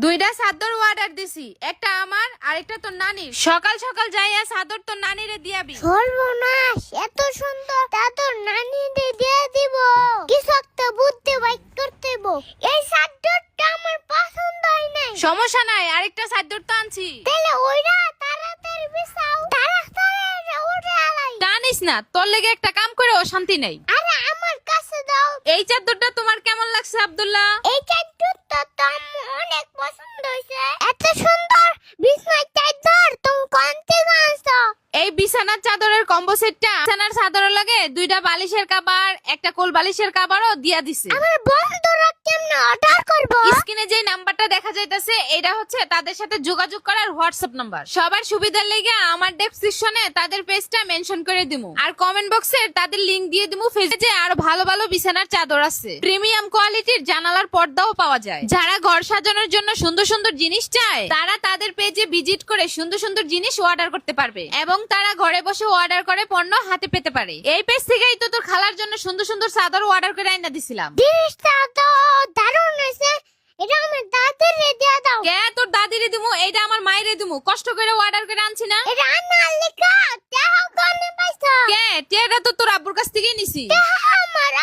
দুইটা চাদর অর্ডার দিছি, একটা আমার আর একটা তোর নানির। সকাল সকাল যাইয়া চাদর তোর নানিরে দিয়াবি। সর্বনাশ, এত সুন্দর তা তোর নানিরে দিয়ে দিব। কিছু একটা বুদ্ধি বাইক করতে হইব। এই চাদরটা আমার পছন্দ হয় নাই। সমস্যা নাই, আরেকটা চাদর তো আনছি। তাহলে ওইরা তাড়াতাড়ি বিছাও, তাড়াতাড়ি উঠে আলাই। টানিস না, তোর লেগে একটা কাম করে ও শান্তি নেই। আরে আমার কাছে দাও। এই চাদরটা তোমার কেমন লাগছে আব্দুল্লাহ? এই চাদরটা তো আমার অনেক পছন্দ হয়েছে। এত সুন্দর বিছানার চাদর তুমি কোন থেকে আনছো? এই বিছানার চাদরের কম্বো সেটটা বিছানার চাদরের লাগে দুইটা বালিশের কভার, একটা কোল বালিশের কভারও দিয়া দিছে। আমার বন্ধুরা কেমনে অর্ডার করব? স্ক্রিনে যে নাম্বারটা দেখা যাইতাছে এটা হচ্ছে তাদের সাথে যোগাযোগ করার হোয়াটসঅ্যাপ নাম্বার। সবার সুবিধার লেগে আমার ডেসক্রিপশনে তাদের পেজটা মেনশন করে দিমু, আর কমেন্ট বক্সে তাদের লিংক দিয়ে দিমু। ফেসে আরো ভালো ভালো বিছানার চাদর আছে, প্রিমিয়াম কোয়ালিটির জানালার পর্দাও পাওয়া যায়। যারা ঘর সাজানোর জন্য সুন্দর সুন্দর জিনিস চায় তারা তাদের পেজে ভিজিট করে সুন্দর সুন্দর জিনিস অর্ডার করতে পারবে, এবং তারা ঘরে বসে অর্ডার করে পণ্য হাতে পেতে পারে। এই পেজ থেকেই তো তোর খালার জন্য সুন্দর সুন্দর চাদর অর্ডার করে আইনা দিছিলাম। জিনিসটা তো দারুণ হয়েছে। এটা আমার দাদিরে দিয়ে দাও। কে তোর দাদিরে দিমু? এইটা আমার মায়েরে দিমু, কষ্ট করে অর্ডার করে আনছি না। এটা আনার লেখা টাকা কমে পাইছো। কে টেরা তো তোর আব্বুর কাছ থেকেই নিছি। টাকা আমার